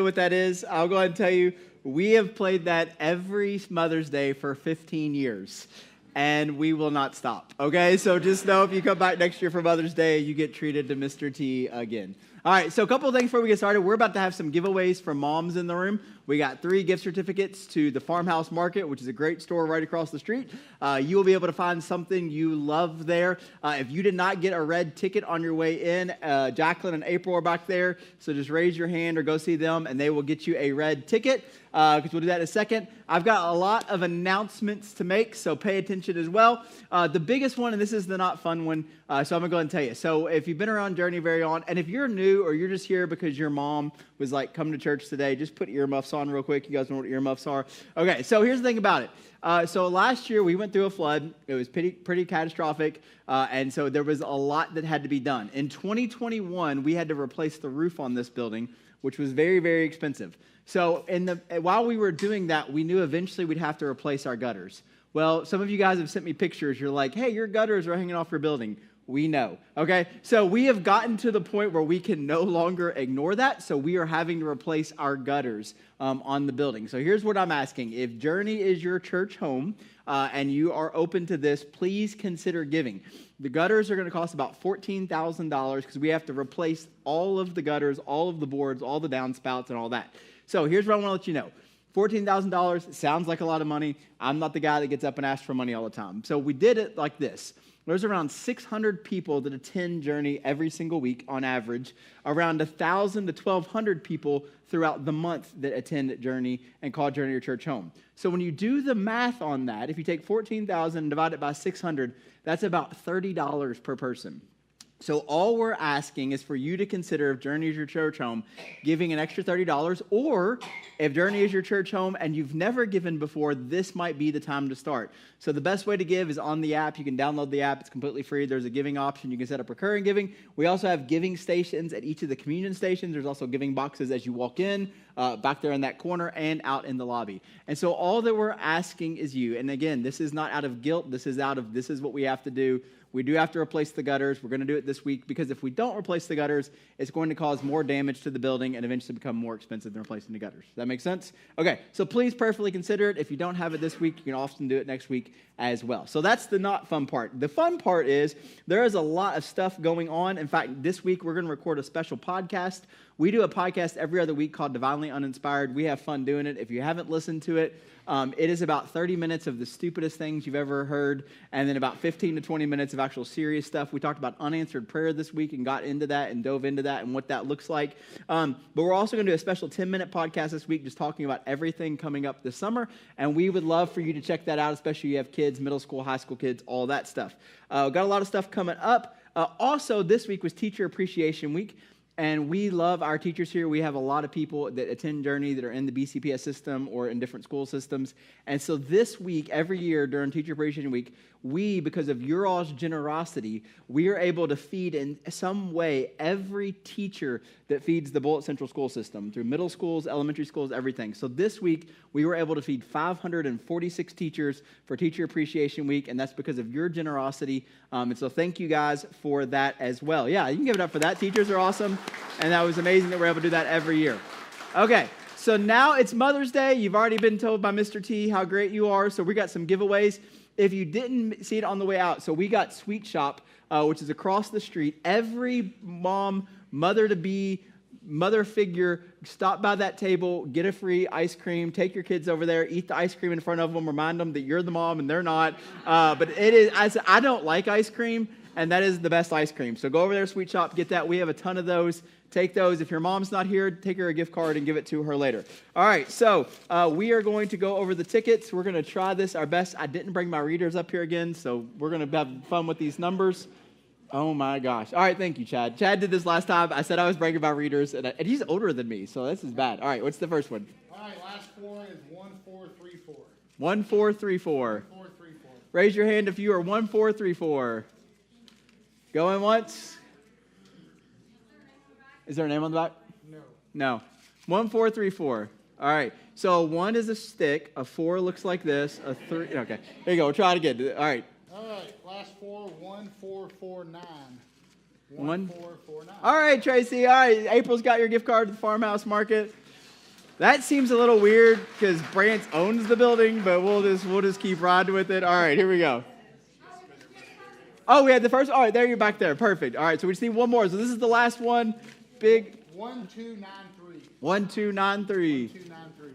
know what that is, I'll go ahead and tell you, we have played that every Mother's Day for 15 years. And we will not stop, okay? So just know if you come back next year for Mother's Day, you get treated to Mr. T again. All right, so a couple of things before we get started. We're about to have some giveaways for moms in the room. We got 3 gift certificates to the Farmhouse Market, which is a great store right across the street. You will be able to find something you love there. If you did not get a red ticket on your way in, Jacqueline and April are back there. So just raise your hand or go see them, and they will get you a red ticket. Because we'll do that in a second. I've got a lot of announcements to make, so pay attention as well. The biggest one, and this is the not fun one, so I'm going to go ahead and tell you. So if you've been around Journey very on, and if you're new or you're just here because your mom was like, come to church today, just put earmuffs on real quick. You guys know what earmuffs are? Okay, so here's the thing about it. So last year we went through a flood. It was pretty catastrophic, and so there was a lot that had to be done. In 2021, we had to replace the roof on this building, which was very, very expensive. So while we were doing that, we knew eventually we'd have to replace our gutters. Well, some of you guys have sent me pictures. You're like, hey, your gutters are hanging off your building. We know, okay? So we have gotten to the point where we can no longer ignore that, so we are having to replace our gutters on the building. So here's what I'm asking. If Journey is your church home and you are open to this, please consider giving. The gutters are going to cost about $14,000 because we have to replace all of the gutters, all of the boards, all the downspouts, and all that. So here's what I want to let you know. $14,000 sounds like a lot of money. I'm not the guy that gets up and asks for money all the time. So we did it like this. There's around 600 people that attend Journey every single week on average, around 1,000 to 1,200 people throughout the month that attend Journey and call Journey your church home. So when you do the math on that, if you take 14,000 and divide it by 600, that's about $30 per person. So all we're asking is for you to consider, if Journey is your church home, giving an extra $30, or if Journey is your church home and you've never given before, this might be the time to start. So the best way to give is on the app. You can download the app. It's completely free. There's a giving option. You can set up recurring giving. We also have giving stations at each of the communion stations. There's also giving boxes as you walk in, back there in that corner, and out in the lobby. And so all that we're asking is you, and again, this is not out of guilt. This is what we have to do. We do have to replace the gutters. We're going to do it this week because if we don't replace the gutters, it's going to cause more damage to the building and eventually become more expensive than replacing the gutters. Does that make sense? Okay, so please prayerfully consider it. If you don't have it this week, you can often do it next week as well. So that's the not fun part. The fun part is there is a lot of stuff going on. In fact, this week we're going to record a special podcast. We do a podcast every other week called Divinely Uninspired. We have fun doing it. If you haven't listened to it, it is about 30 minutes of the stupidest things you've ever heard, and then about 15 to 20 minutes of actual serious stuff. We talked about unanswered prayer this week and got into that and dove into that and what that looks like. But we're also going to do a special 10-minute podcast this week just talking about everything coming up this summer, and we would love for you to check that out, especially if you have kids, middle school, high school kids, all that stuff. Got a lot of stuff coming up. Also, this week was Teacher Appreciation Week. And we love our teachers here. We have a lot of people that attend Journey that are in the BCPS system or in different school systems. And so this week, every year during Teacher Appreciation Week, we, because of your all's generosity, we are able to feed in some way every teacher that feeds the Bullitt Central School System through middle schools, elementary schools, everything. So this week, we were able to feed 546 teachers for Teacher Appreciation Week, and that's because of your generosity. And so thank you guys for that as well. Yeah, you can give it up for that. Teachers are awesome, and that was amazing that we're able to do that every year. Okay. So now it's Mother's Day. You've already been told by Mr. T how great you are. So we got some giveaways. If you didn't see it on the way out, so we got Sweet Shop, which is across the street. Every mom, mother-to-be, mother figure, stop by that table, get a free ice cream, take your kids over there, eat the ice cream in front of them, remind them that you're the mom and they're not. But it is, I don't like ice cream, and that is the best ice cream. So go over there, Sweet Shop, get that. We have a ton of those. Take those. If your mom's not here, take her a gift card and give it to her later. All right, so we are going to go over the tickets. We're going to try this our best. I didn't bring my readers up here again, so we're going to have fun with these numbers. Oh, my gosh. All right, thank you, Chad. Chad did this last time. I said I was bringing my readers, and he's older than me, so this is bad. All right, what's the first one? All right, last four is 1434. 1434. 1434. Raise your hand if you are 1434. Going once? Is there a name on the back? No. 1434. All right. So 1 is a stick. A 4 looks like this. A 3. Okay. There you go. We'll try it again. All right. All right. Last four, 1449. 1. 1449. All right, Tracy. All right. April's got your gift card to the Farmhouse Market. That seems a little weird because Brant owns the building, but we'll just keep riding with it. All right, here we go. Oh, we had the first. All right, there you're back there. Perfect. All right, so we just need one more. So this is the last one. Big 1293. 1293. 1293.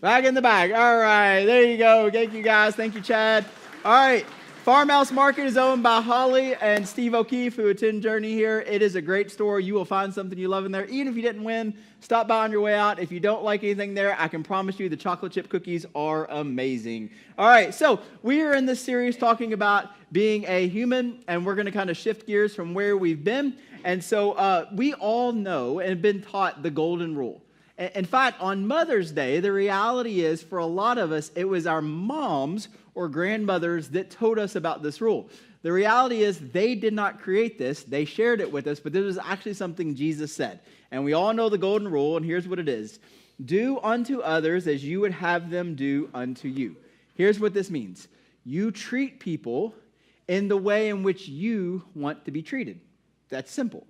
Back in the bag. All right, there you go. Thank you guys. Thank you, Chad. All right. Farmhouse Market is owned by Holly and Steve O'Keefe, who attend Journey here. It is a great store. You will find something you love in there. Even if you didn't win, stop by on your way out. If you don't like anything there, I can promise you the chocolate chip cookies are amazing. All right, so we are in this series talking about being a human, and we're going to kind of shift gears from where we've been. And so we all know and have been taught the golden rule. In fact, on Mother's Day, the reality is for a lot of us, it was our moms or grandmothers that told us about this rule. The reality is they did not create this. They shared it with us, but this was actually something Jesus said. And we all know the golden rule, and here's what it is. Do unto others as you would have them do unto you. Here's what this means. You treat people in the way in which you want to be treated. That's simple.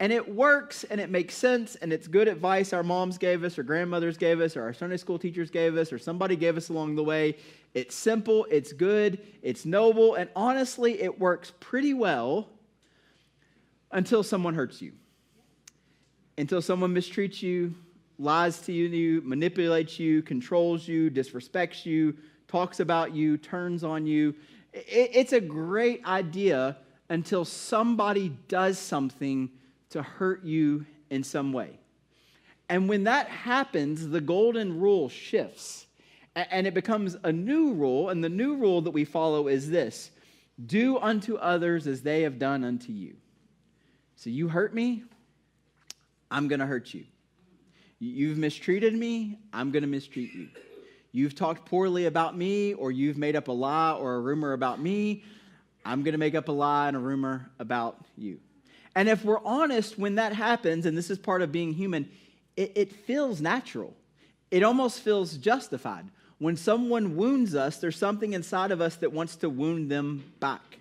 And it works, and it makes sense, and it's good advice our moms gave us, or grandmothers gave us, or our Sunday school teachers gave us, or somebody gave us along the way. It's simple, it's good, it's noble, and honestly, it works pretty well until someone hurts you. Until someone mistreats you, lies to you, manipulates you, controls you, disrespects you, talks about you, turns on you. It's a great idea until somebody does something to hurt you in some way. And when that happens, the golden rule shifts. And it becomes a new rule. And the new rule that we follow is this. Do unto others as they have done unto you. So you hurt me, I'm going to hurt you. You've mistreated me, I'm going to mistreat you. You've talked poorly about me, or you've made up a lie or a rumor about me, I'm going to make up a lie and a rumor about you. And if we're honest, when that happens, and this is part of being human, it feels natural. It almost feels justified. When someone wounds us, there's something inside of us that wants to wound them back.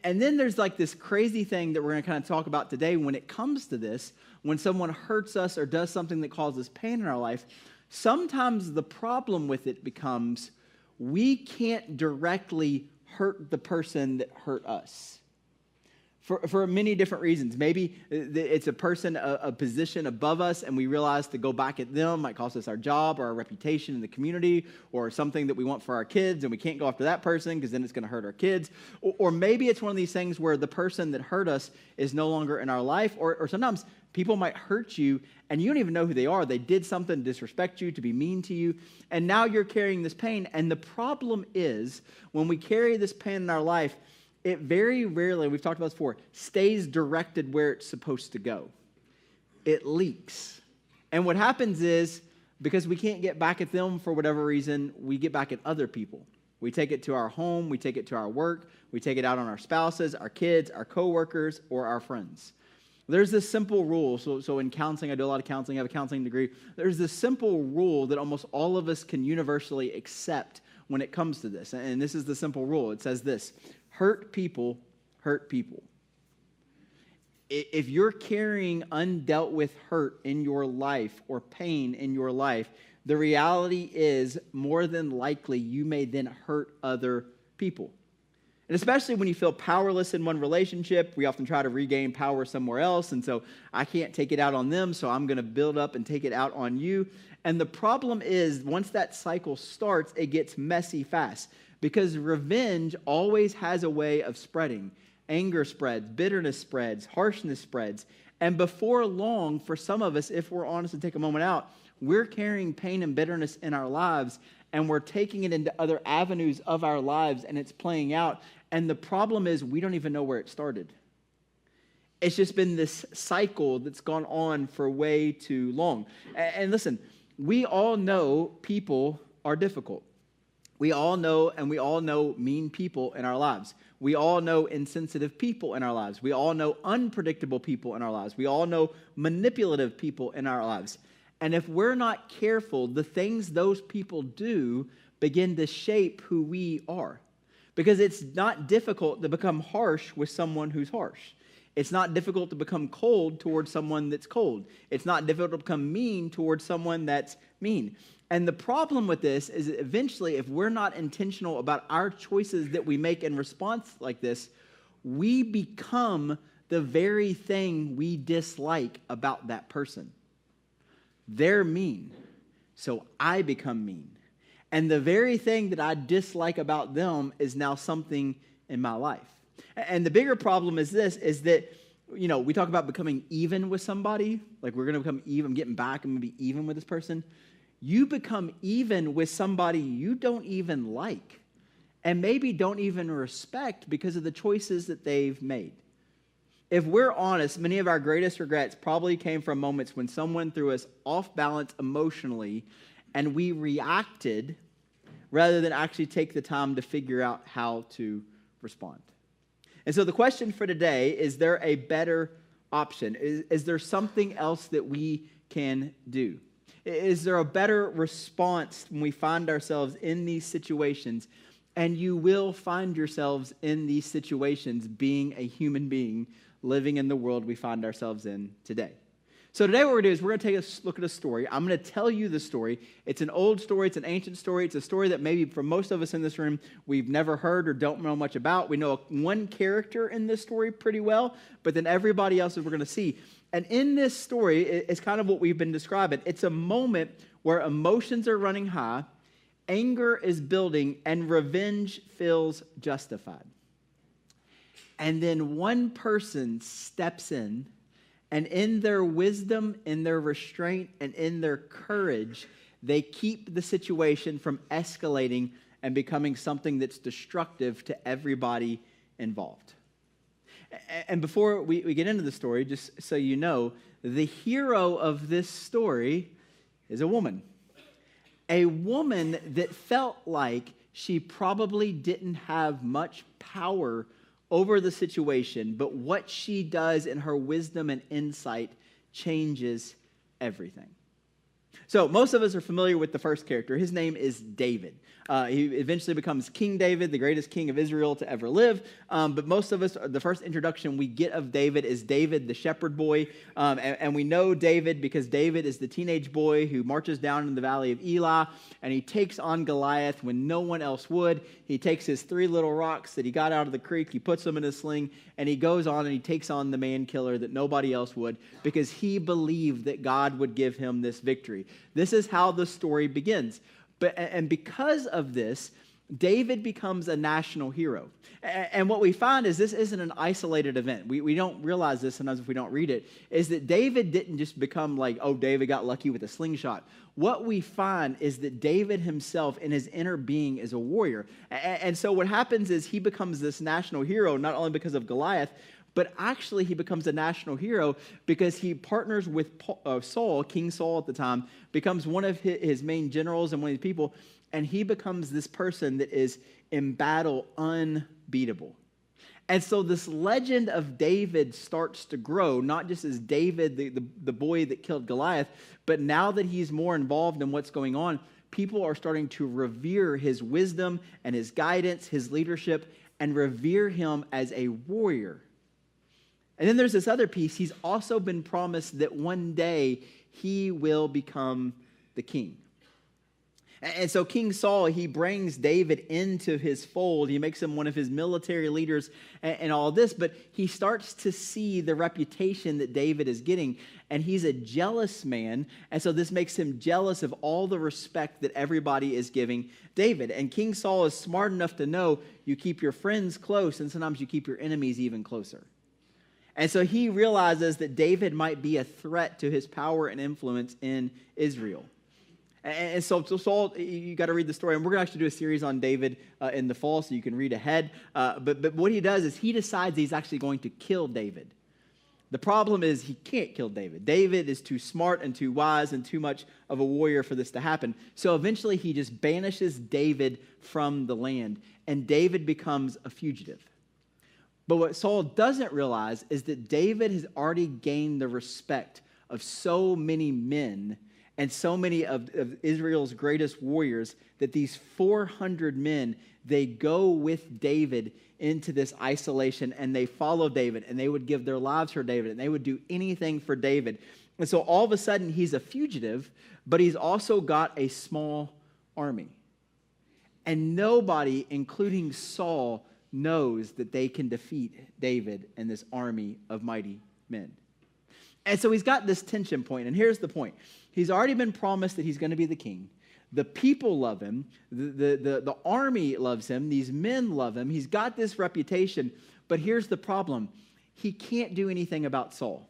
And then there's like this crazy thing that we're going to kind of talk about today when it comes to this. When someone hurts us or does something that causes pain in our life, sometimes the problem with it becomes we can't directly hurt the person that hurt us. For many different reasons. Maybe it's a person, a position above us, and we realize to go back at them might cost us our job or our reputation in the community, or something that we want for our kids, and we can't go after that person because then it's going to hurt our kids. Or maybe it's one of these things where the person that hurt us is no longer in our life, or sometimes people might hurt you, and you don't even know who they are. They did something to disrespect you, to be mean to you, and now you're carrying this pain. And the problem is, when we carry this pain in our life, it very rarely, we've talked about this before, stays directed where it's supposed to go. It leaks. And what happens is, because we can't get back at them for whatever reason, we get back at other people. We take it to our home, we take it to our work, we take it out on our spouses, our kids, our coworkers, or our friends. There's this simple rule. So in counseling, I do a lot of counseling, I have a counseling degree. There's this simple rule that almost all of us can universally accept when it comes to this. And this is the simple rule. It says this. Hurt people, hurt people. If you're carrying undealt with hurt in your life or pain in your life, the reality is more than likely you may then hurt other people. And especially when you feel powerless in one relationship, we often try to regain power somewhere else. And so I can't take it out on them, so I'm going to build up and take it out on you. And the problem is, once that cycle starts, it gets messy fast. Because revenge always has a way of spreading. Anger spreads, bitterness spreads, harshness spreads. And before long, for some of us, if we're honest and take a moment out, we're carrying pain and bitterness in our lives, and we're taking it into other avenues of our lives, and it's playing out. And the problem is we don't even know where it started. It's just been this cycle that's gone on for way too long. And listen, we all know people are difficult. We all know, and we all know mean people in our lives. We all know insensitive people in our lives. We all know unpredictable people in our lives. We all know manipulative people in our lives. And if we're not careful, the things those people do begin to shape who we are. Because it's not difficult to become harsh with someone who's harsh. It's not difficult to become cold towards someone that's cold. It's not difficult to become mean towards someone that's mean. And the problem with this is that eventually, if we're not intentional about our choices that we make in response like this, we become the very thing we dislike about that person. They're mean, so I become mean. And the very thing that I dislike about them is now something in my life. And the bigger problem is this, is that, we talk about becoming even with somebody, like we're going to become even, getting back, I'm going to be even with this person. You become even with somebody you don't even like and maybe don't even respect because of the choices that they've made. If we're honest, many of our greatest regrets probably came from moments when someone threw us off balance emotionally and we reacted rather than actually take the time to figure out how to respond. And so the question for today, is there a better option? Is there something else that we can do? Is there a better response when we find ourselves in these situations? And you will find yourselves in these situations being a human being living in the world we find ourselves in today. So today what we're going to do is we're going to take a look at a story. I'm going to tell you the story. It's an old story. It's an ancient story. It's a story that maybe for most of us in this room, we've never heard or don't know much about. We know one character in this story pretty well, but then everybody else that we're going to see. And in this story, it's kind of what we've been describing. It's a moment where emotions are running high, anger is building, and revenge feels justified. And then one person steps in, and in their wisdom, in their restraint, and in their courage, they keep the situation from escalating and becoming something that's destructive to everybody involved. And before we get into the story, just so you know, the hero of this story is a woman. A woman that felt like she probably didn't have much power over the situation, but what she does in her wisdom and insight changes everything. So most of us are familiar with the first character. His name is David. He eventually becomes King David, the greatest king of Israel to ever live. But most of us, the first introduction we get of David is David, the shepherd boy. And we know David because David is the teenage boy who marches down in the valley of Elah, and he takes on Goliath when no one else would. He takes his 3 little rocks that he got out of the creek, he puts them in his sling, and he goes on and he takes on the man killer that nobody else would because he believed that God would give him this victory. This is how the story begins. And because of this, David becomes a national hero. And what we find is this isn't an isolated event. We don't realize this sometimes if we don't read it, is that David didn't just become like, oh, David got lucky with a slingshot. What we find is that David himself in his inner being is a warrior. And so what happens is he becomes this national hero, not only because of Goliath, but actually he becomes a national hero because he partners with Saul, King Saul at the time, becomes one of his main generals and one of his people, and he becomes this person that is in battle unbeatable. And so this legend of David starts to grow, not just as David, the boy that killed Goliath, but now that he's more involved in what's going on, people are starting to revere his wisdom and his guidance, his leadership, and revere him as a warrior. And then there's this other piece. He's also been promised that one day he will become the king. And so King Saul, he brings David into his fold. He makes him one of his military leaders and all this, but he starts to see the reputation that David is getting, and he's a jealous man, and so this makes him jealous of all the respect that everybody is giving David. And King Saul is smart enough to know you keep your friends close, and sometimes you keep your enemies even closer. And so he realizes that David might be a threat to his power and influence in Israel. And so Saul, you got to read the story. And we're going to actually do a series on David in the fall so you can read ahead. But what he does is he decides he's actually going to kill David. The problem is he can't kill David. David is too smart and too wise and too much of a warrior for this to happen. So eventually he just banishes David from the land. And David becomes a fugitive. But what Saul doesn't realize is that David has already gained the respect of so many men, and so many of Israel's greatest warriors that these 400 men, they go with David into this isolation, and they follow David, and they would give their lives for David, and they would do anything for David. And so all of a sudden, he's a fugitive, but he's also got a small army. And nobody, including Saul, knows that they can defeat David and this army of mighty men. And so he's got this tension point, and here's the point. He's already been promised that he's going to be the king. The people love him. The army loves him. These men love him. He's got this reputation, but here's the problem. He can't do anything about Saul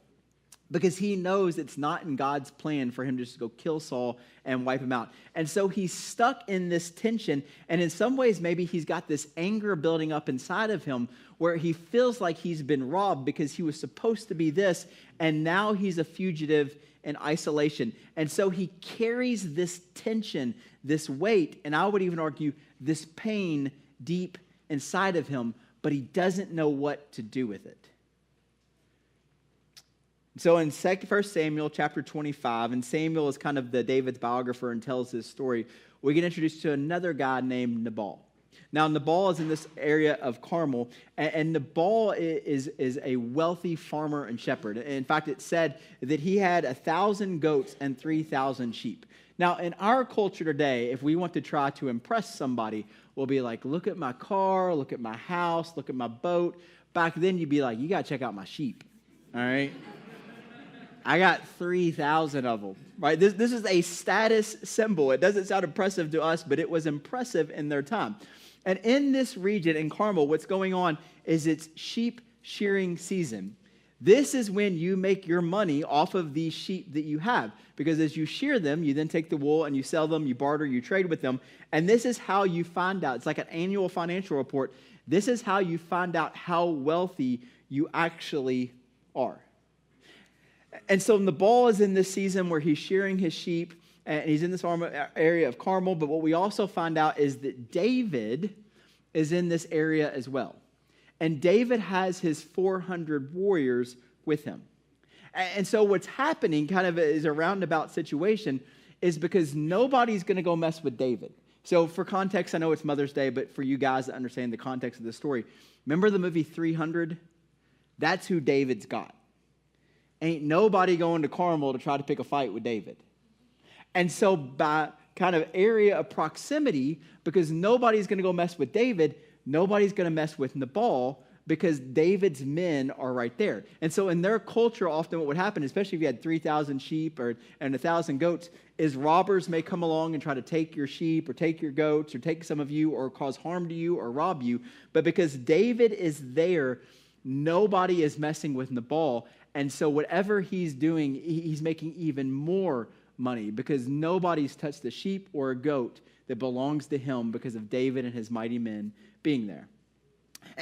because he knows it's not in God's plan for him to just go kill Saul and wipe him out. And so he's stuck in this tension, and in some ways maybe he's got this anger building up inside of him where he feels like he's been robbed because he was supposed to be this, and now he's a fugitive in isolation. And so he carries this tension, this weight, and I would even argue this pain deep inside of him, but he doesn't know what to do with it. So in 1 Samuel chapter 25, and Samuel is kind of David's biographer and tells his story, we get introduced to another guy named Nabal. Now, Nabal is in this area of Carmel, and Nabal is a wealthy farmer and shepherd. In fact, it said that he had 1,000 goats and 3,000 sheep. Now, in our culture today, if we want to try to impress somebody, we'll be like, look at my car, look at my house, look at my boat. Back then, you'd be like, you got to check out my sheep, all right? I got 3,000 of them, right? This is a status symbol. It doesn't sound impressive to us, but it was impressive in their time. And in this region, in Carmel, what's going on is it's sheep shearing season. This is when you make your money off of these sheep that you have. Because as you shear them, you then take the wool and you sell them, you barter, you trade with them. And this is how you find out. It's like an annual financial report. This is how you find out how wealthy you actually are. And so Nabal is in this season where he's shearing his sheep, and he's in this area of Carmel. But what we also find out is that David is in this area as well. And David has his 400 warriors with him. And so what's happening kind of is a roundabout situation is because nobody's going to go mess with David. So for context, I know it's Mother's Day, but for you guys that understand the context of the story, remember the movie 300? That's who David's got. Ain't nobody going to Carmel to try to pick a fight with David. And so by kind of area of proximity, because nobody's going to go mess with David, nobody's going to mess with Nabal because David's men are right there. And so in their culture, often what would happen, especially if you had 3,000 sheep and 1,000 goats, is robbers may come along and try to take your sheep or take your goats or take some of you or cause harm to you or rob you. But because David is there, nobody is messing with Nabal. And so whatever he's doing, he's making even more money because nobody's touched a sheep or a goat that belongs to him because of David and his mighty men being there.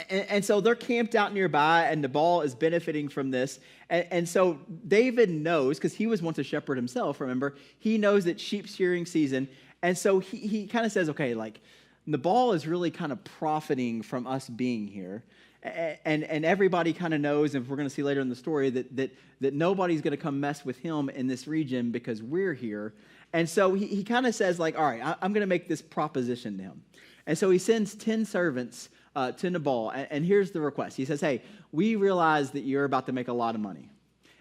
And so they're camped out nearby, and Nabal is benefiting from this. And so David knows, because he was once a shepherd himself, remember, he knows that sheep shearing season. And so he kind of says, okay, like Nabal is really kind of profiting from us being here. And everybody kind of knows, and we're going to see later in the story, that nobody's going to come mess with him in this region because we're here. And so he kind of says, like, all right, I'm going to make this proposition to him. And so he sends 10 servants to Nabal, and here's the request. He says, hey, we realize that you're about to make a lot of money.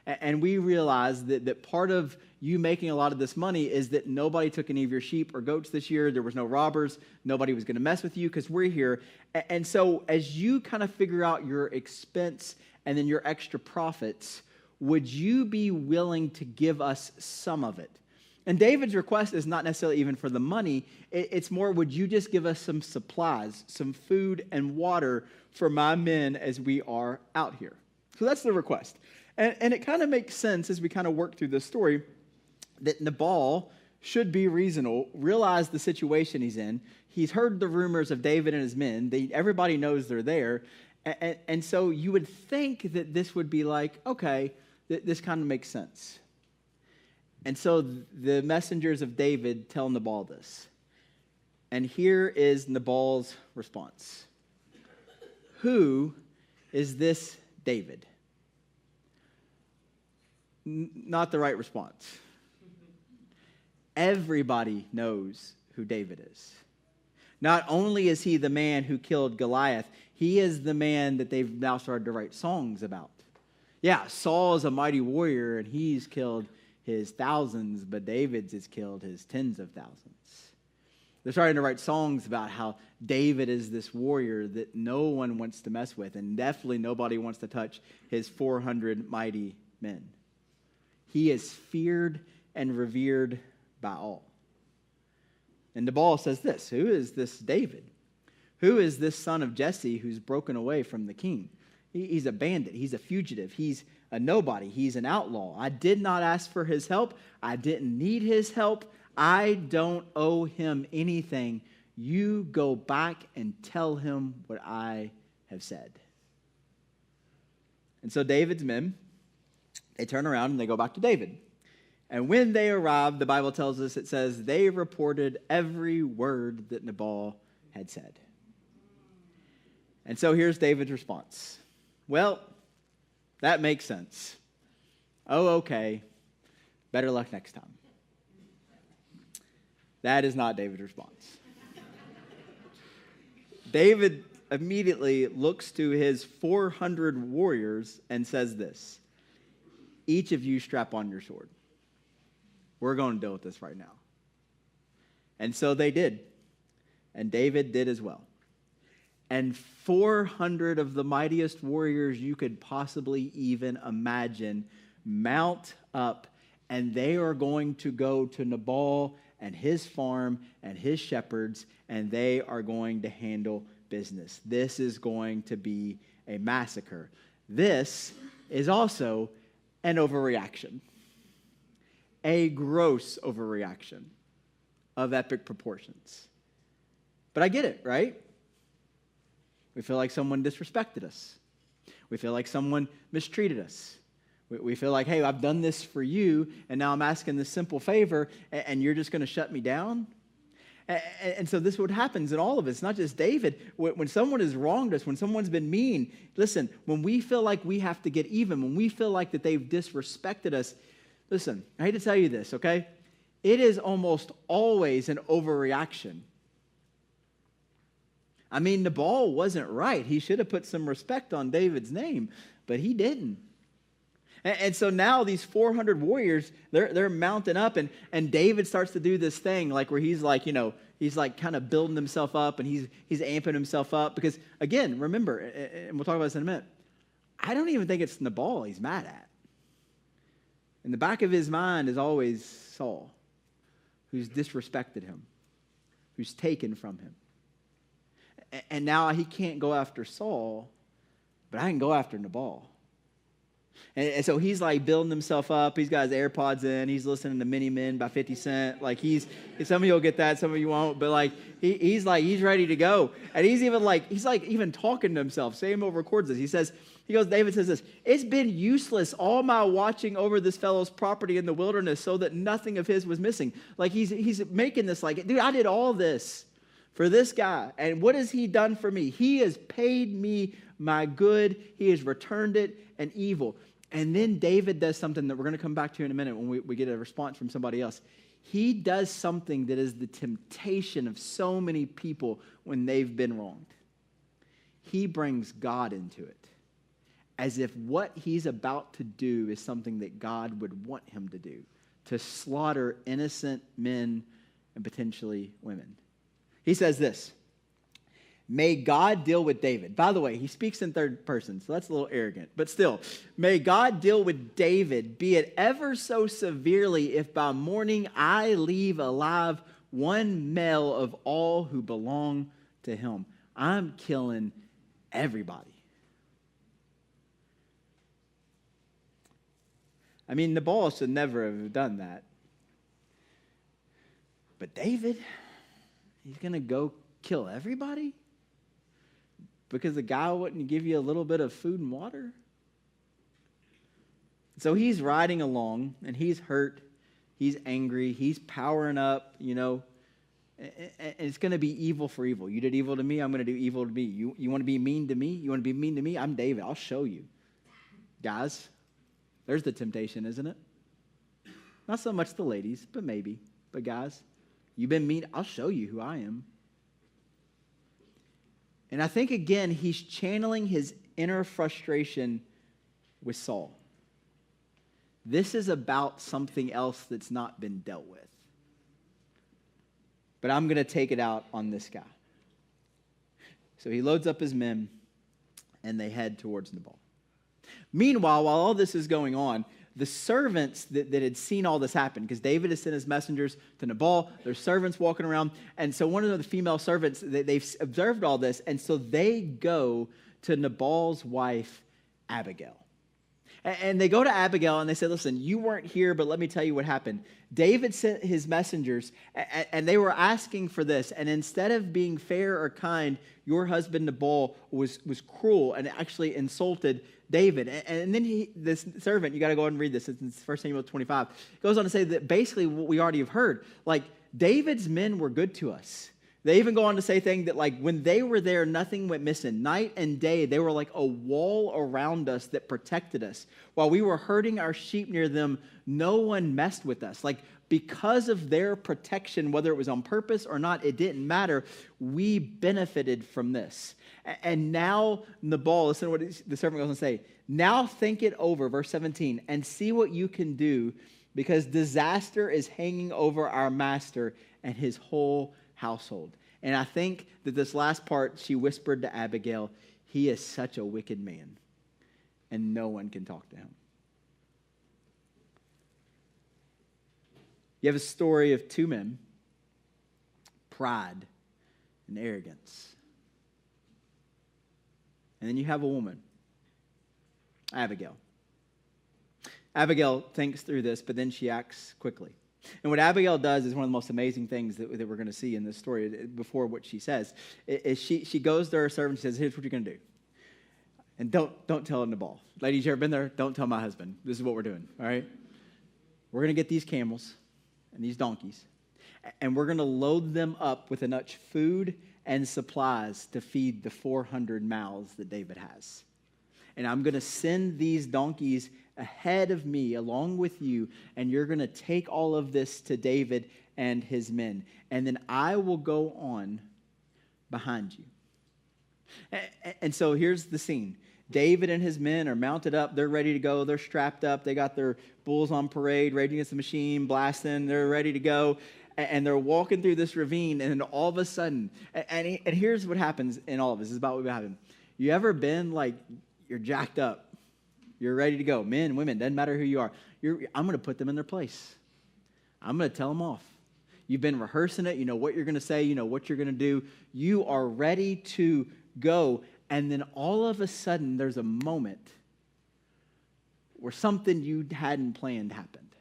And we realize that part of you making a lot of this money is that nobody took any of your sheep or goats this year. There was no robbers. Nobody was going to mess with you because we're here. And so as you kind of figure out your expense and then your extra profits, would you be willing to give us some of it? And David's request is not necessarily even for the money. It's more, would you just give us some supplies, some food and water for my men as we are out here? So that's the request. And it kind of makes sense as we kind of work through this story that Nabal should be reasonable, realize the situation he's in. He's heard the rumors of David and his men. Everybody knows they're there. And so you would think that this would be like, okay, this kind of makes sense. And so the messengers of David tell Nabal this. And here is Nabal's response. Who is this David? Not the right response. Everybody knows who David is. Not only is he the man who killed Goliath, he is the man that they've now started to write songs about. Yeah, Saul is a mighty warrior, and he's killed his thousands, but David's has killed his tens of thousands. They're starting to write songs about how David is this warrior that no one wants to mess with, and definitely nobody wants to touch his 400 mighty men. He is feared and revered by all. And Nabal says this, who is this David? Who is this son of Jesse who's broken away from the king? He's a bandit. He's a fugitive. He's a nobody. He's an outlaw. I did not ask for his help. I didn't need his help. I don't owe him anything. You go back and tell him what I have said. And so David's men, they turn around and they go back to David. And when they arrived, the Bible tells us, it says, they reported every word that Nabal had said. And so here's David's response. Well, that makes sense. Oh, okay. Better luck next time. That is not David's response. David immediately looks to his 400 warriors and says this, each of you strap on your sword. We're going to deal with this right now. And so they did. And David did as well. And 400 of the mightiest warriors you could possibly even imagine mount up, and they are going to go to Nabal and his farm and his shepherds, and they are going to handle business. This is going to be a massacre. This is also an overreaction, a gross overreaction of epic proportions. But I get it, right? We feel like someone disrespected us. We feel like someone mistreated us. We feel like, hey, I've done this for you, and now I'm asking this simple favor, and you're just going to shut me down? And so this is what happens in all of us, not just David. When someone has wronged us, when someone's been mean, listen, when we feel like we have to get even, when we feel like that they've disrespected us, listen, I hate to tell you this, okay? It is almost always an overreaction. I mean, Nabal wasn't right. He should have put some respect on David's name, but he didn't. And so now these 400 warriors, they're mounting up, and David starts to do this thing like where he's like, he's like kind of building himself up, and he's amping himself up. Because, again, remember, and we'll talk about this in a minute, I don't even think it's Nabal he's mad at. In the back of his mind is always Saul, who's disrespected him, who's taken from him. And now he can't go after Saul, but I can go after Nabal. And so he's like building himself up. He's got his AirPods in. He's listening to Mini Men by 50 Cent. Like some of you will get that, some of you won't. But like he's ready to go. And he's even talking to himself. Samuel records this. David says this, it's been useless all my watching over this fellow's property in the wilderness so that nothing of his was missing. Like he's making this like, dude, I did all this for this guy. And what has he done for me? He has paid me my good. He has returned it an evil. And then David does something that we're going to come back to in a minute when we get a response from somebody else. He does something that is the temptation of so many people when they've been wronged. He brings God into it, as if what he's about to do is something that God would want him to do, to slaughter innocent men and potentially women. He says this, may God deal with David. By the way, he speaks in third person, so that's a little arrogant. But still, may God deal with David, be it ever so severely, if by morning I leave alive one male of all who belong to him. I'm killing everybody. I mean, Nabal should never have done that. But David, he's going to go kill everybody? Because the guy wouldn't give you a little bit of food and water? So he's riding along, and he's hurt, he's angry, he's powering up, and it's going to be evil for evil. You did evil to me, I'm going to do evil to me. You want to be mean to me? You want to be mean to me? I'm David, I'll show you. Guys, there's the temptation, isn't it? Not so much the ladies, but maybe. But guys, you've been mean. I'll show you who I am. And I think, again, he's channeling his inner frustration with Saul. This is about something else that's not been dealt with. But I'm going to take it out on this guy. So he loads up his men, and they head towards Nabal. Meanwhile, while all this is going on, the servants that had seen all this happen, because David has sent his messengers to Nabal, there's servants walking around, and so one of the female servants, they've observed all this, and so they go to Nabal's wife, Abigail. And they go to Abigail and they say, listen, you weren't here, but let me tell you what happened. David sent his messengers, and they were asking for this. And instead of being fair or kind, your husband Nabal was cruel and actually insulted David. And then this servant, you got to go ahead and read this. It's in 1 Samuel 25. Goes on to say that basically what we already have heard, like David's men were good to us. They even go on to say things that, like, when they were there, nothing went missing. Night and day, they were like a wall around us that protected us. While we were herding our sheep near them, no one messed with us. Like, because of their protection, whether it was on purpose or not, it didn't matter. We benefited from this. And now Nabal, listen to what the servant goes on to say. Now think it over, verse 17, and see what you can do, because disaster is hanging over our master and his whole household. And I think that this last part, she whispered to Abigail, he is such a wicked man, and no one can talk to him. You have a story of two men, pride and arrogance. And then you have a woman, Abigail. Abigail thinks through this, but then she acts quickly. And what Abigail does is one of the most amazing things that we're going to see in this story before what she says. Is she goes to her servant and says, here's what you're going to do. And don't tell Nabal. Ladies, you ever been there? Don't tell my husband. This is what we're doing, all right? We're going to get these camels and these donkeys, and we're going to load them up with enough food and supplies to feed the 400 mouths that David has. And I'm going to send these donkeys ahead of me along with you, and you're going to take all of this to David and his men. And then I will go on behind you. And so here's the scene. David and his men are mounted up. They're ready to go. They're strapped up. They got their bulls on parade, ready against the machine, blasting. They're ready to go. And they're walking through this ravine, and then all of a sudden, and here's what happens in all of this. This is about what happened. You ever been like, you're jacked up? You're ready to go. Men, women, doesn't matter who you are. I'm going to put them in their place. I'm going to tell them off. You've been rehearsing it. You know what you're going to say. You know what you're going to do. You are ready to go. And then all of a sudden, there's a moment where something you hadn't planned happened.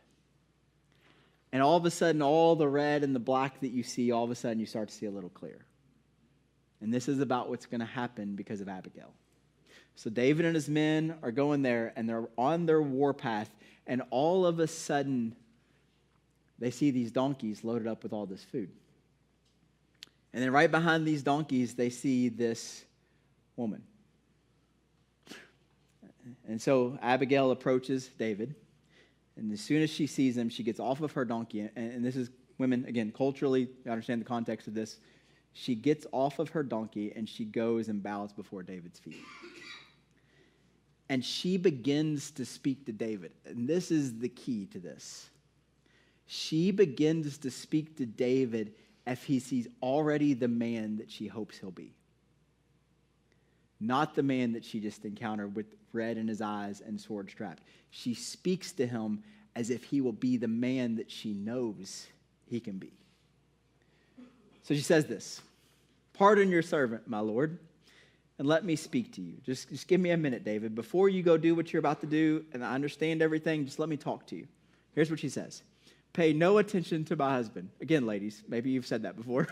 And all of a sudden, all the red and the black that you see, all of a sudden, you start to see a little clear. And this is about what's going to happen because of Abigail. So David and his men are going there, and they're on their warpath, and all of a sudden, they see these donkeys loaded up with all this food. And then right behind these donkeys, they see this woman. And so Abigail approaches David, and as soon as she sees him, she gets off of her donkey, and this is women, again, culturally, you understand the context of this. She gets off of her donkey, and she goes and bows before David's feet. And she begins to speak to David. And this is the key to this. She begins to speak to David as he sees already the man that she hopes he'll be. Not the man that she just encountered with red in his eyes and sword strapped. She speaks to him as if he will be the man that she knows he can be. So she says this, "Pardon your servant, my lord, and let me speak to you." Just give me a minute, David. Before you go do what you're about to do, and I understand everything, just let me talk to you. Here's what she says. "Pay no attention to my husband." Again, ladies, maybe you've said that before.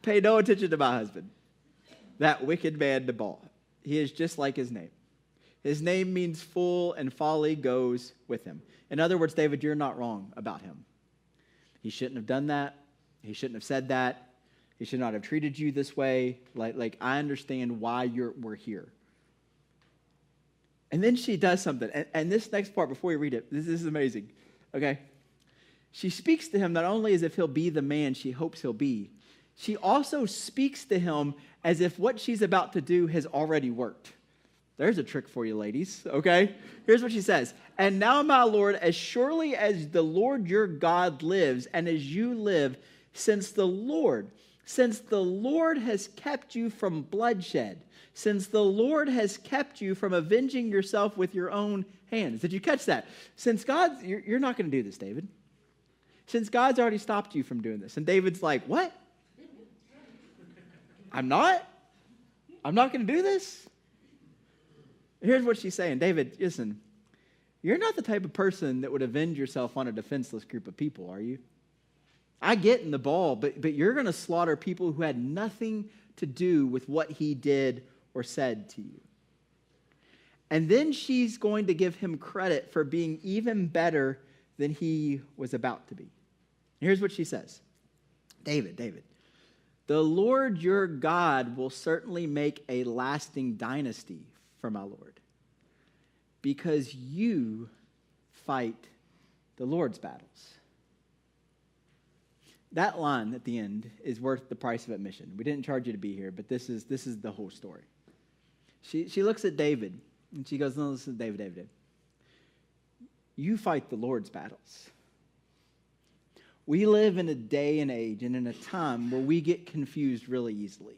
"Pay no attention to my husband, that wicked man Nabal. He is just like his name. His name means fool, and folly goes with him." In other words, David, you're not wrong about him. He shouldn't have done that. He shouldn't have said that. He should not have treated you this way. Like I understand why we're here. And then she does something. And this next part, before you read it, this is amazing. Okay? She speaks to him not only as if he'll be the man she hopes he'll be, she also speaks to him as if what she's about to do has already worked. There's a trick for you, ladies, okay? Here's what she says. And now, my Lord, as surely as the Lord your God lives, and as you live, since the Lord has kept you from bloodshed, since the Lord has kept you from avenging yourself with your own hands. Did you catch that? Since God, you're not going to do this, David. Since God's already stopped you from doing this. And David's like, what? I'm not going to do this? Here's what she's saying. David, listen, you're not the type of person that would avenge yourself on a defenseless group of people, are you? I get in the ball, but you're going to slaughter people who had nothing to do with what he did or said to you. And then she's going to give him credit for being even better than he was about to be. Here's what she says. David, the Lord your God will certainly make a lasting dynasty for my Lord, because you fight the Lord's battles. That line at the end is worth the price of admission. We didn't charge you to be here, but this is the whole story. She looks at David, and she goes, no, listen, David. You fight the Lord's battles. We live in a day and age and in a time where we get confused really easily.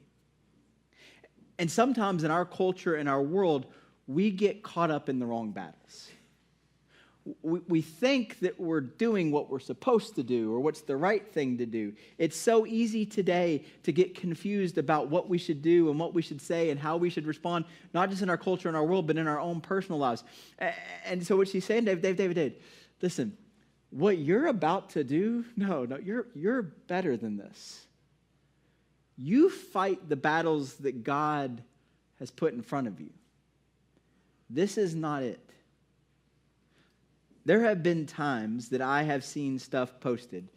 And sometimes in our culture, in our world, we get caught up in the wrong battles. We think that we're doing what we're supposed to do or what's the right thing to do. It's so easy today to get confused about what we should do and what we should say and how we should respond, not just in our culture and our world, but in our own personal lives. And so what she's saying, David, listen, what you're about to do, no, you're better than this. You fight the battles that God has put in front of you. This is not it. There have been times that I have seen stuff posted,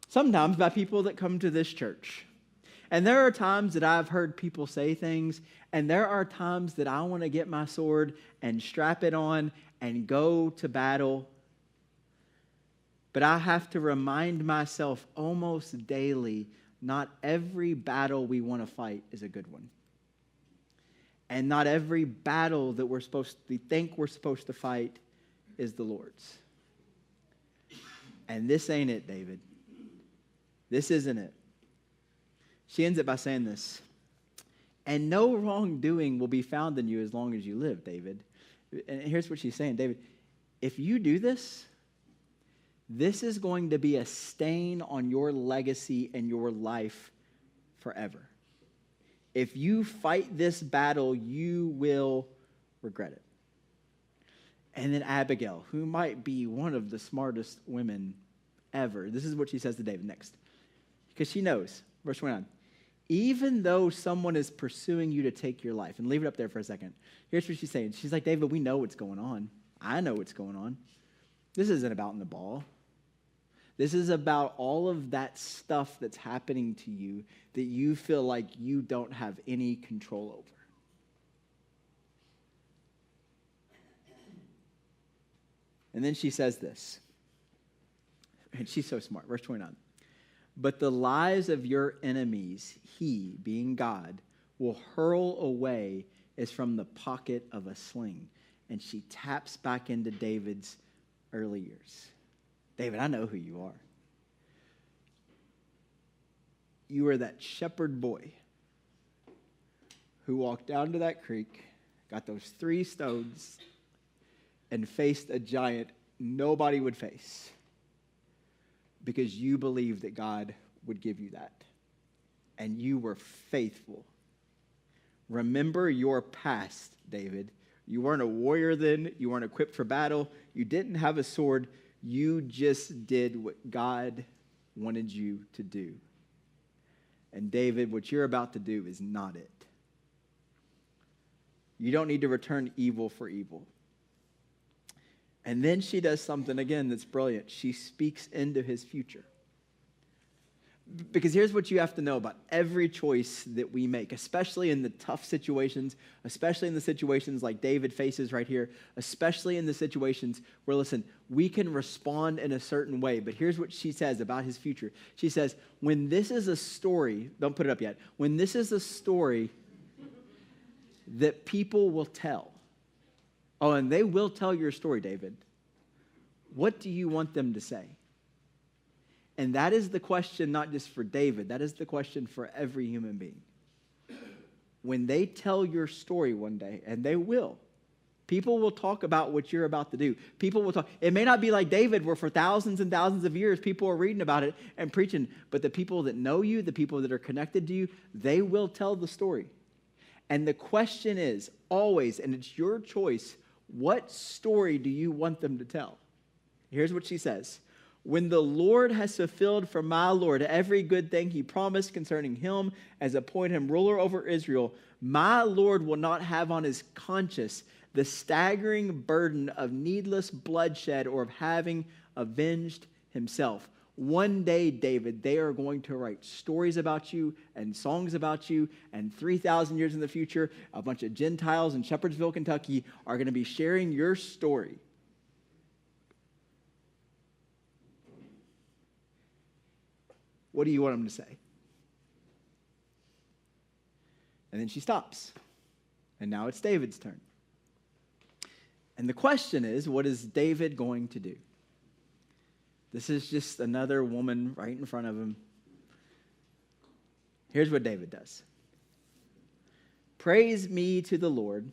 sometimes by people that come to this church. And there are times that I've heard people say things, and there are times that I want to get my sword and strap it on and go to battle. But I have to remind myself almost daily, not every battle we want to fight is a good one. And not every battle that we think we're supposed to fight is the Lord's. And this ain't it, David. This isn't it. She ends it by saying this. And no wrongdoing will be found in you as long as you live, David. And here's what she's saying. David, if you do this, this is going to be a stain on your legacy and your life forever. If you fight this battle, you will regret it. And then Abigail, who might be one of the smartest women ever, this is what she says to David next. Because she knows, verse 29, even though someone is pursuing you to take your life, and leave it up there for a second. Here's what she's saying. She's like, David, we know what's going on. I know what's going on. This isn't about in the ball. This is about all of that stuff that's happening to you that you feel like you don't have any control over. And then she says this, and she's so smart, verse 29. But the lives of your enemies, he, being God, will hurl away as from the pocket of a sling. And she taps back into David's early years. David, I know who you are. You are that shepherd boy who walked down to that creek, got those 3 stones, and faced a giant nobody would face because you believed that God would give you that. And you were faithful. Remember your past, David. You weren't a warrior then. You weren't equipped for battle. You didn't have a sword. You just did what God wanted you to do. And David, what you're about to do is not it. You don't need to return evil for evil. And then she does something again that's brilliant. She speaks into his future. Because here's what you have to know about every choice that we make, especially in the tough situations, especially in the situations like David faces right here, especially in the situations where, listen, we can respond in a certain way. But here's what she says about his future. She says, when this is a story, don't put it up yet, when this is a story that people will tell. Oh, and they will tell your story, David. What do you want them to say? And that is the question not just for David, that is the question for every human being. When they tell your story one day, and they will, people will talk about what you're about to do. People will talk. It may not be like David, where for thousands and thousands of years, people are reading about it and preaching, but the people that know you, the people that are connected to you, they will tell the story. And the question is always, and it's your choice, what story do you want them to tell? Here's what she says. When the Lord has fulfilled for my Lord every good thing he promised concerning him, as appointed him ruler over Israel, my Lord will not have on his conscience the staggering burden of needless bloodshed or of having avenged himself. One day, David, they are going to write stories about you and songs about you, and 3,000 years in the future, a bunch of Gentiles in Shepherdsville, Kentucky are going to be sharing your story. What do you want them to say? And then she stops. And now it's David's turn. And the question is, what is David going to do? This is just another woman right in front of him. Here's what David does. Praise me to the Lord,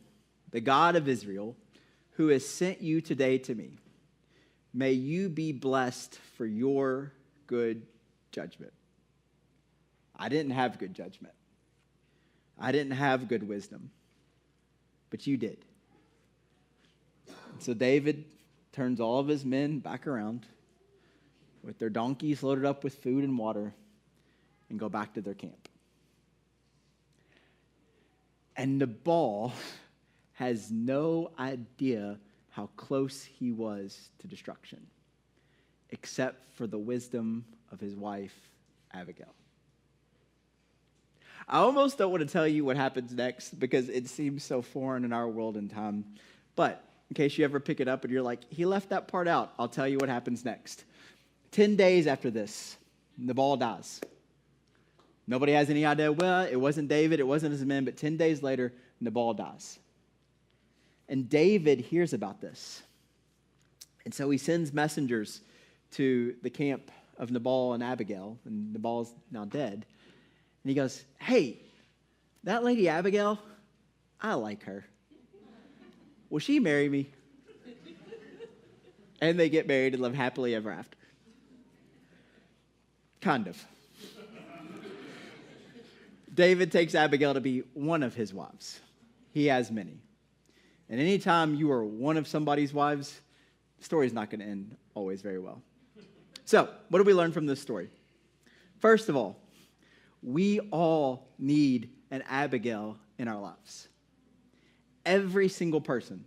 the God of Israel, who has sent you today to me. May you be blessed for your good judgment. I didn't have good judgment. I didn't have good wisdom. But you did. So David turns all of his men back around with their donkeys loaded up with food and water and go back to their camp. And Nabal has no idea how close he was to destruction, except for the wisdom of his wife, Abigail. I almost don't want to tell you what happens next because it seems so foreign in our world and time. But in case you ever pick it up and you're like, he left that part out, I'll tell you what happens next. 10 days after this, Nabal dies. Nobody has any idea. Well, it wasn't David, it wasn't his men, but 10 days later, Nabal dies. And David hears about this. And so he sends messengers to the camp of Nabal and Abigail, and Nabal's now dead. And he goes, hey, that lady Abigail, I like her. Will she marry me? And they get married and live happily ever after. Kind of. David takes Abigail to be one of his wives. He has many. And anytime you are one of somebody's wives, the story's not going to end always very well. So, what do we learn from this story? First of all, we all need an Abigail in our lives. Every single person.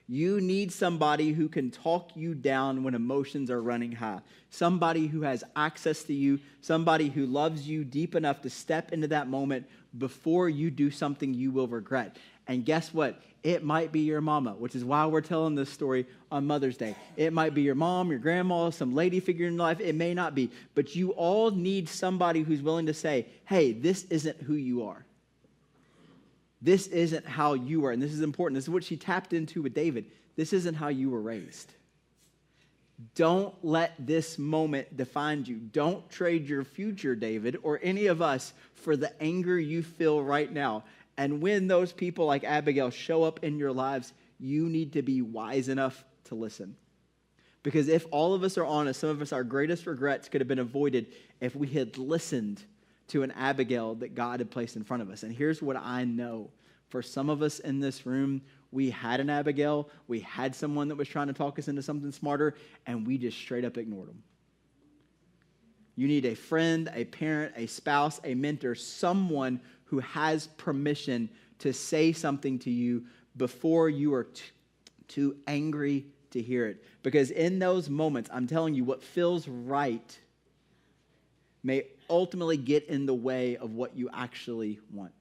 You need somebody who can talk you down when emotions are running high. Somebody who has access to you. Somebody who loves you deep enough to step into that moment before you do something you will regret. And guess what? It might be your mama, which is why we're telling this story on Mother's Day. It might be your mom, your grandma, some lady figure in your life. It may not be. But you all need somebody who's willing to say, hey, this isn't who you are. This isn't how you are. And this is important. This is what she tapped into with David. This isn't how you were raised. Don't let this moment define you. Don't trade your future, David, or any of us for the anger you feel right now. And when those people like Abigail show up in your lives, you need to be wise enough to listen. Because if all of us are honest, some of us, our greatest regrets could have been avoided if we had listened to an Abigail that God had placed in front of us. And here's what I know. For some of us in this room, we had an Abigail. We had someone that was trying to talk us into something smarter, and we just straight up ignored them. You need a friend, a parent, a spouse, a mentor, someone who has permission to say something to you before you are too angry to hear it. Because in those moments, I'm telling you, what feels right may ultimately get in the way of what you actually want.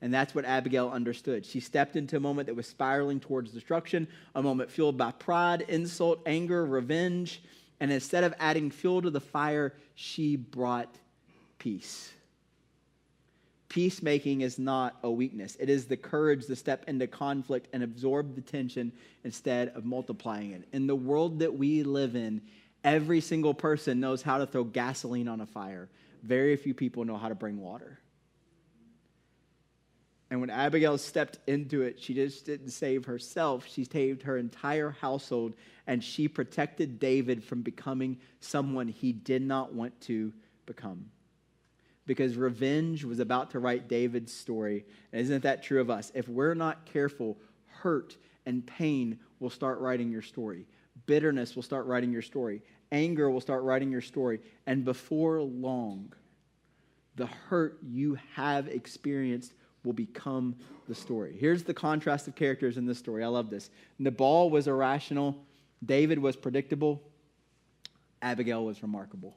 And that's what Abigail understood. She stepped into a moment that was spiraling towards destruction, a moment fueled by pride, insult, anger, revenge. And instead of adding fuel to the fire, she brought peace. Peacemaking is not a weakness. It is the courage to step into conflict and absorb the tension instead of multiplying it. In the world that we live in, every single person knows how to throw gasoline on a fire. Very few people know how to bring water. And when Abigail stepped into it, she just didn't save herself. She saved her entire household, and she protected David from becoming someone he did not want to become. Because revenge was about to write David's story. And isn't that true of us? If we're not careful, hurt and pain will start writing your story. Bitterness will start writing your story. Anger will start writing your story. And before long, the hurt you have experienced will become the story. Here's the contrast of characters in this story. I love this. Nabal was irrational. David was predictable. Abigail was remarkable.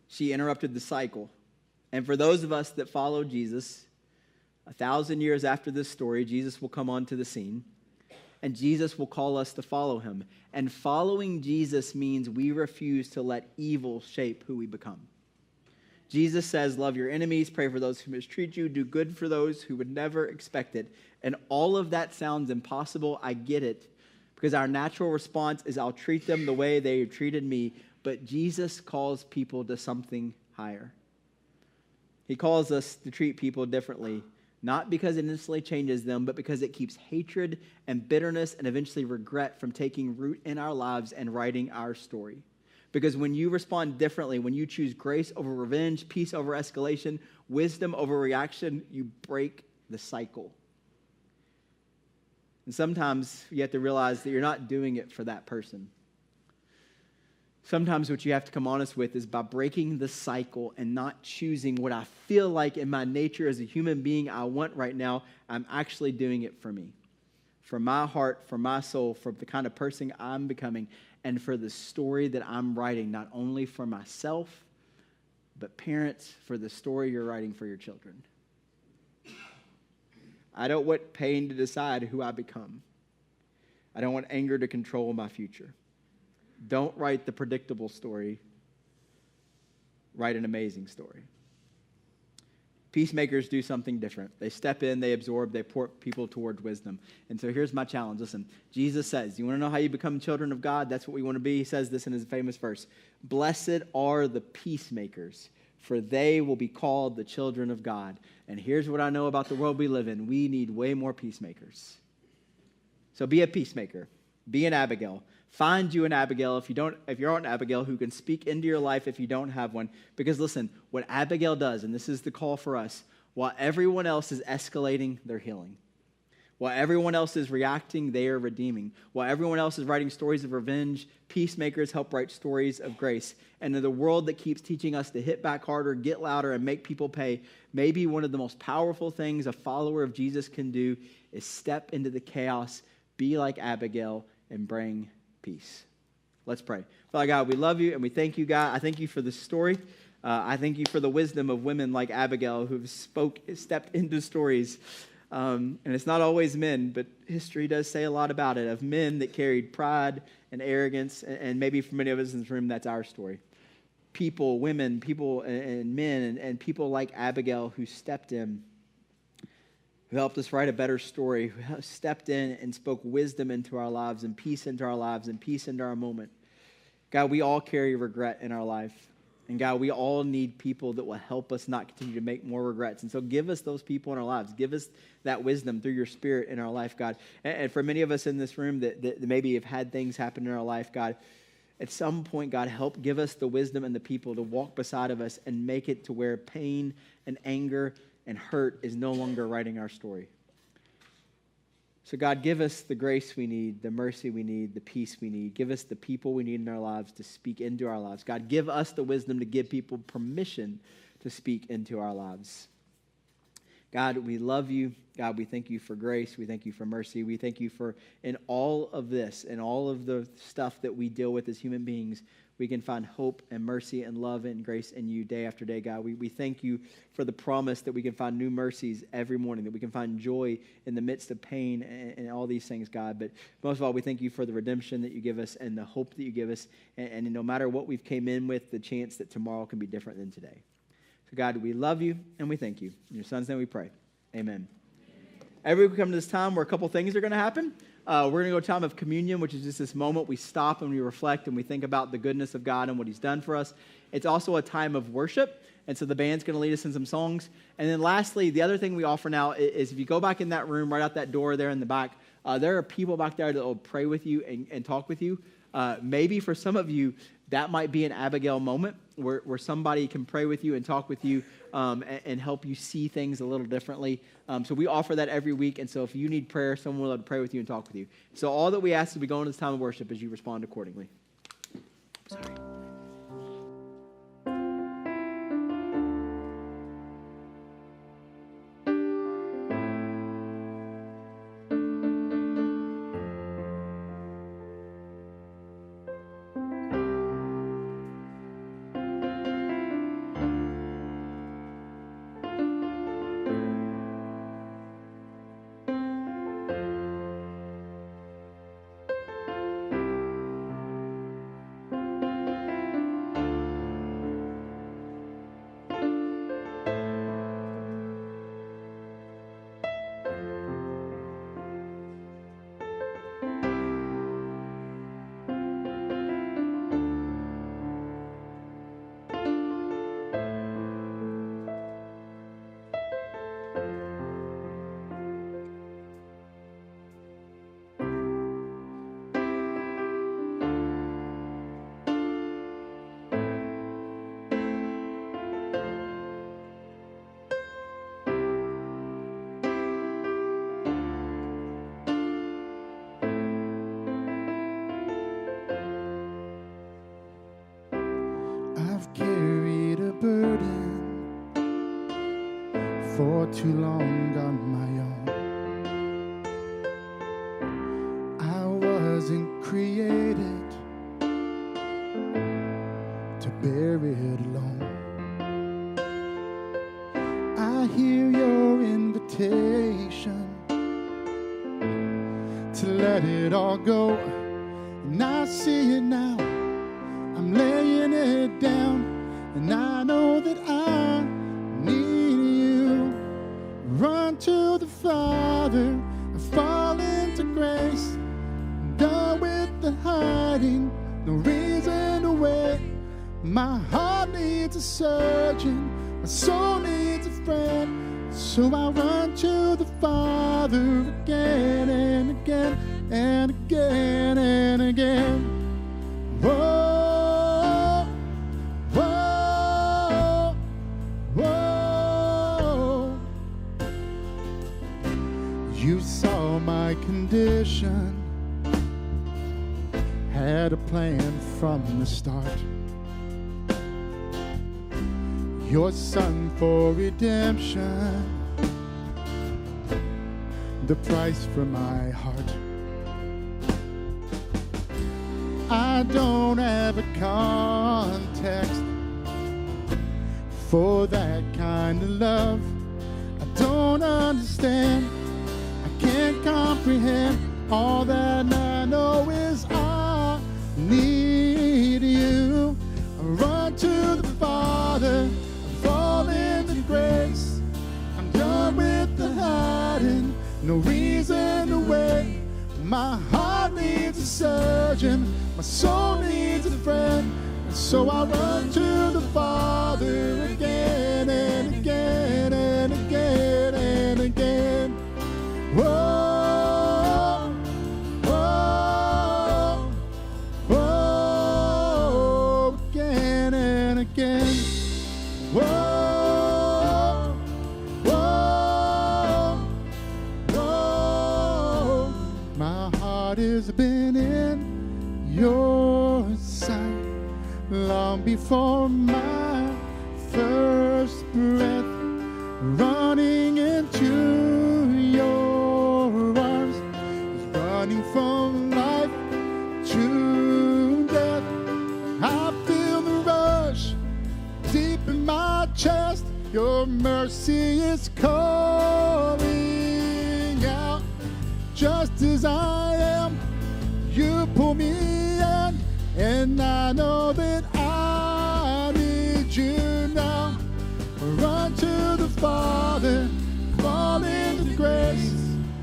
She interrupted the cycle. And for those of us that follow Jesus, 1,000 years after this story, Jesus will come onto the scene, and Jesus will call us to follow him. And following Jesus means we refuse to let evil shape who we become. Jesus says, love your enemies, pray for those who mistreat you, do good for those who would never expect it. And all of that sounds impossible. I get it, because our natural response is I'll treat them the way they treated me. But Jesus calls people to something higher. He calls us to treat people differently, not because it instantly changes them, but because it keeps hatred and bitterness and eventually regret from taking root in our lives and writing our story. Because when you respond differently, when you choose grace over revenge, peace over escalation, wisdom over reaction, you break the cycle. And sometimes you have to realize that you're not doing it for that person. Sometimes what you have to come honest with is by breaking the cycle and not choosing what I feel like in my nature as a human being I want right now, I'm actually doing it for me. For my heart, for my soul, for the kind of person I'm becoming, and for the story that I'm writing, not only for myself, but parents, for the story you're writing for your children. I don't want pain to decide who I become. I don't want anger to control my future. Don't write the predictable story. Write an amazing story. Peacemakers do something different. They step in, they absorb, they point people toward wisdom. And so here's my challenge. Listen, Jesus says, you want to know how you become children of God? That's what we want to be. He says this in his famous verse. Blessed are the peacemakers, for they will be called the children of God. And here's what I know about the world we live in. We need way more peacemakers. So be a peacemaker. Be an Abigail. Find you an Abigail if you aren't an Abigail who can speak into your life if you don't have one. Because listen, what Abigail does, and this is the call for us, while everyone else is escalating, they're healing. While everyone else is reacting, they are redeeming. While everyone else is writing stories of revenge, peacemakers help write stories of grace. And in the world that keeps teaching us to hit back harder, get louder, and make people pay, maybe one of the most powerful things a follower of Jesus can do is step into the chaos, be like Abigail, and bring peace. Let's pray. Father God, we love you and we thank you, God. I thank you for this story. I thank you for the wisdom of women like Abigail who've stepped into stories. And it's not always men, but history does say a lot about it, of men that carried pride and arrogance. And maybe for many of us in this room, that's our story. People, women, people and men and people like Abigail who stepped in, who helped us write a better story, who stepped in and spoke wisdom into our lives and peace into our lives and peace into our moment. God, we all carry regret in our life. And God, we all need people that will help us not continue to make more regrets. And so give us those people in our lives. Give us that wisdom through your Spirit in our life, God. And for many of us in this room that maybe have had things happen in our life, God, at some point, God, help give us the wisdom and the people to walk beside of us and make it to where pain and anger and hurt is no longer writing our story. So God, give us the grace we need, the mercy we need, the peace we need. Give us the people we need in our lives to speak into our lives. God, give us the wisdom to give people permission to speak into our lives. God, we love you. God, we thank you for grace. We thank you for mercy. We thank you for in all of this and all of the stuff that we deal with as human beings, we can find hope and mercy and love and grace in you day after day, God. We thank you for the promise that we can find new mercies every morning, that we can find joy in the midst of pain and all these things, God. But most of all, we thank you for the redemption that you give us and the hope that you give us. And no matter what we've came in with, the chance that tomorrow can be different than today. So, God, we love you and we thank you. In your son's name we pray. Amen. Every week we come to this time where a couple things are going to happen. We're going to go to a time of communion, which is just this moment we stop and we reflect and we think about the goodness of God and what he's done for us. It's also a time of worship, and so the band's going to lead us in some songs. And then lastly, the other thing we offer now is if you go back in that room, right out that door there in the back, there are people back there that will pray with you and talk with you. Maybe for some of you, that might be an Abigail moment where somebody can pray with you and talk with you and help you see things a little differently. So we offer that every week. And so if you need prayer, someone will pray with you and talk with you. So all that we ask as we go into this time of worship is you respond accordingly. Sorry. I've carried a burden for too long on my own. I wasn't created to bear it alone. I hear your invitation to let it all go, and I see it now. I'm laying it down, and I know that I need you. Run to the Father, I fall into grace. I'm done with the hiding, no reason to wait. My heart needs a surgeon, my soul needs a friend. So I run to the Father again and again and again and again. Whoa. You saw my condition, had a plan from the start. Your son for redemption, the price for my heart. I don't have a context for that kind of love. I don't understand, I can't comprehend. All that I know is I need you. I run to the Father, I fall into grace. I'm done with the hiding, no reason to wait. My heart needs a surgeon, my soul needs a friend. And so I run to the Father again and again and again and again. Whoa, whoa, whoa, again and again. Whoa, whoa, whoa. My heart has been in your sight long before my first breath, running in chest, your mercy is calling out. Just as I am, you pull me in, and I know that I need you now. Run to the Father, fall into grace.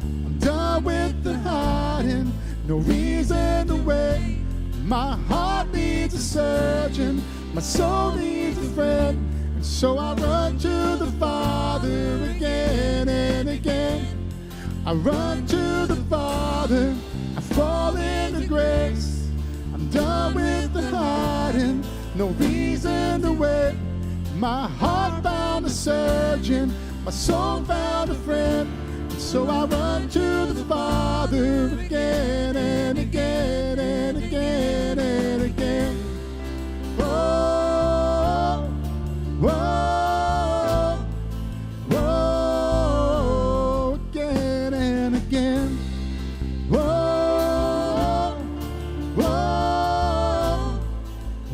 I'm done with the hiding, no reason to wait. My heart needs a surgeon, my soul needs a friend, and so I run to the Father again and again. I run to the Father, I fall into grace. I'm done with the hiding, no reason to wait. My heart found a surgeon, my soul found a friend, and so I run to the Father again and again and again and again. Whoa, whoa, whoa, again and again. Whoa, whoa,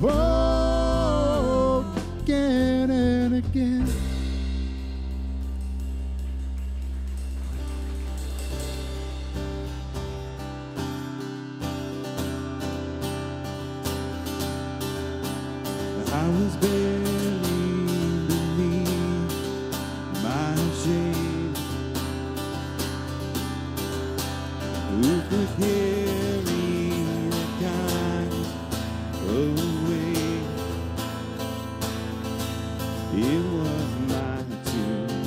whoa, again and again. I was buried beneath my shame. Who could carry the kind away? It was my tomb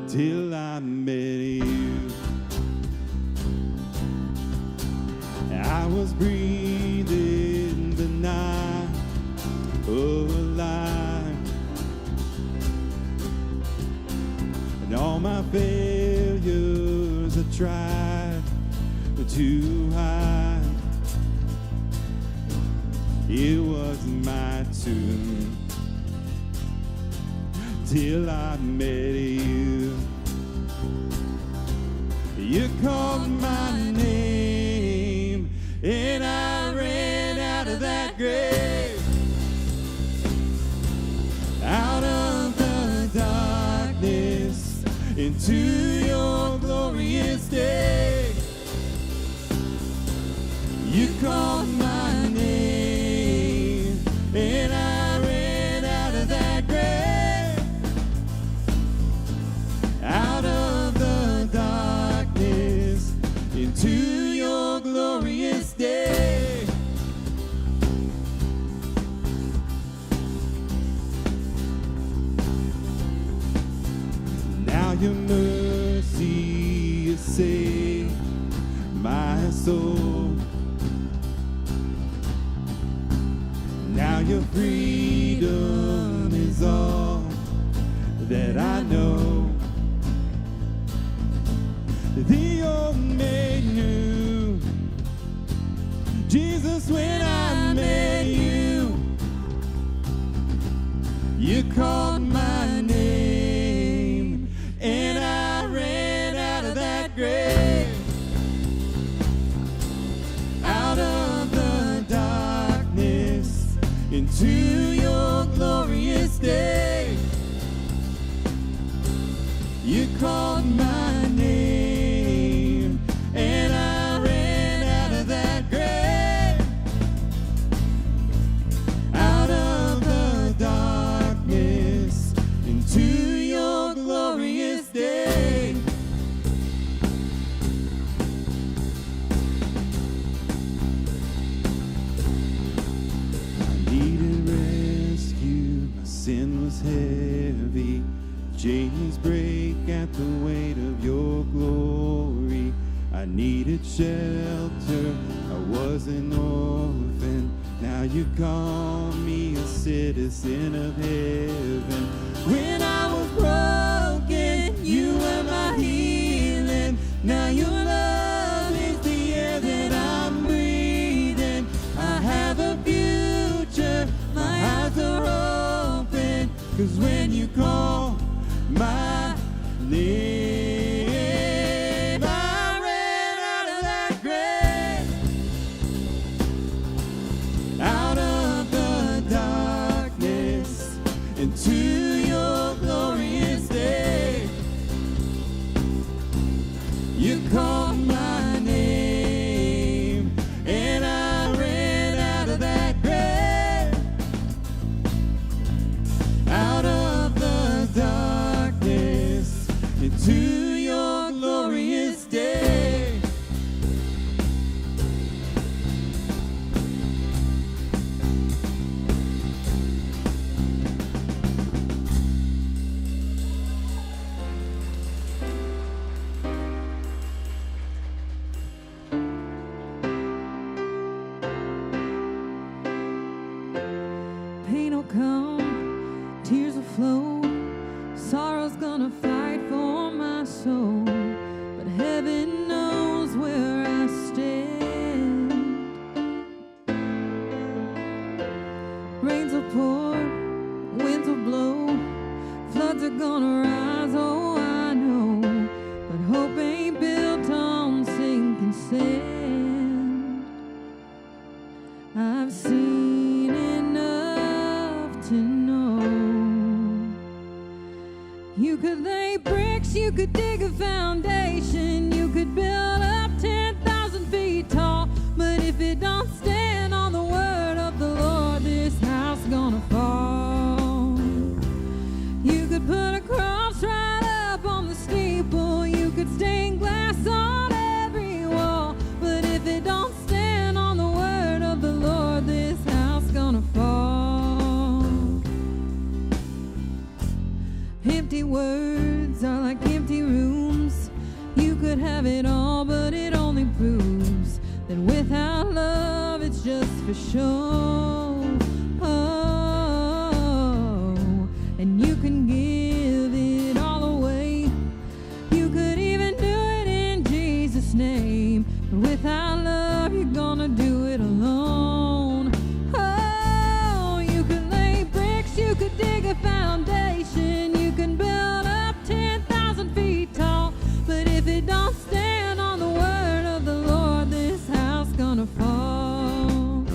till I met you. I was breathing the night alive, and all my failures I tried to hide. It was my tomb till I met you. You called my name, and I ran out of that grave, out of the darkness, into your glorious day. You called my name, and I ran out of that grave, out of the darkness, into your glorious day. Now your mercy has saved my soul. Now your freedom is all that I know. The old man knew Jesus when I met you. You called my name, and I ran out of that grave, out of the darkness, into your glorious day. You called my name, and I ran out of that grave, out of the darkness, into your glorious day. I needed rescue, my sin was heavy. Chains break at the weight of your glory. I needed shelter, I was an orphan. Now you call me a citizen of heaven. When I was broken, you were my healing. Now your love is the air that I'm breathing. I have a future, my eyes are open, 'cause when you call my name, I ran out of that grave, out of the darkness, pain will come, tears will flow, sorrow's gonna fight for my soul, but heaven knows where I stand. Rains will pour, winds will blow, floods are gonna rise, oh I know, but hope ain't built on sinking sand. I've seen enough to know. You could lay bricks, you could dig a foundation, you could build up 10,000 feet tall, but if it don't stand on the word of the Lord, this house gonna fall. You could put a cross right up on the steeple, you could stain glass on every wall, but if it don't stand on the word of the Lord, this house gonna fall. Empty words are like empty rooms. You could have it all, but it only proves that without love it's just for show. Oh, and you can give it all away. You could even do it in Jesus' name, but without love you're gonna do it alone. Oh, you could lay bricks, you could dig a foundation, you can build up 10,000 feet tall, but if it don't stand on the word of the Lord, this house gonna fall.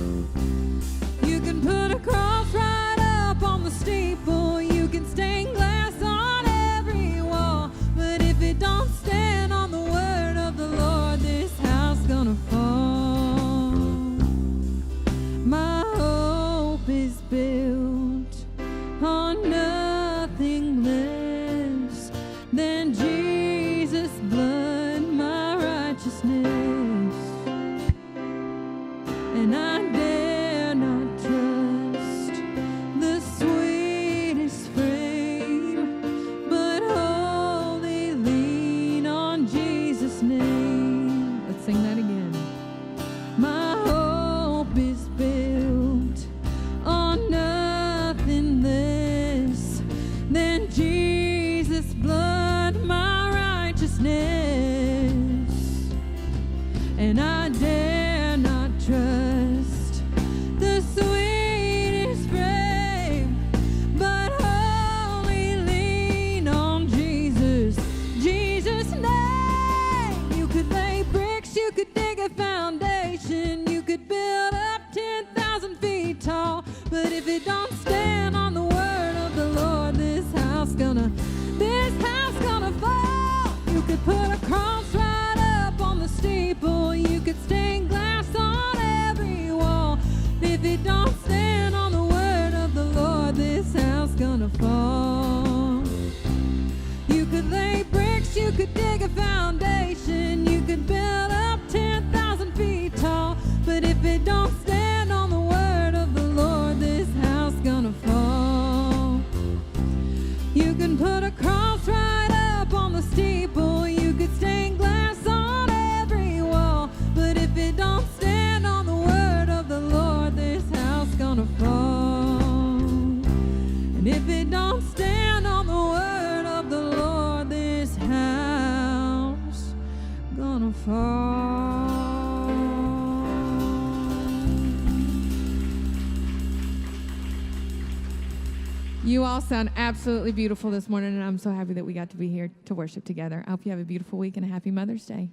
You can put a cross right up on the steeple, you can stain glass on every wall, but if it don't stand on the word of the Lord, this house gonna fall. My hope is built on nothing less than Jesus' blood, my righteousness, and I dare not trust the sweetest frame, but wholly lean on Jesus' name. Let's sing that again. My hope is built on nothing less than Jesus' blood, my righteousness, and I dare not trust the sweetest frame, but wholly lean on Jesus' name. You could lay bricks, you could dig a foundation, you could build up 10,000 feet tall, but if it don't stand on the word of the Lord, this house gonna fall. You could put a cross right up on the steeple, you could stain glass on every wall, if it don't stand on the word of the Lord, this house gonna fall. You could lay bricks, you could dig a foundation, you could build up 10,000 feet tall, but if it don't stand on the word of the Lord, this house gonna fall. You can put a cross right up on the steeple, you could stain glass on every wall, but if it don't stand on the word of the Lord, this house gonna fall. And if it don't stand on the word of the Lord, this house gonna fall. You all sound absolutely beautiful this morning, and I'm so happy that we got to be here to worship together. I hope you have a beautiful week and a happy Mother's Day.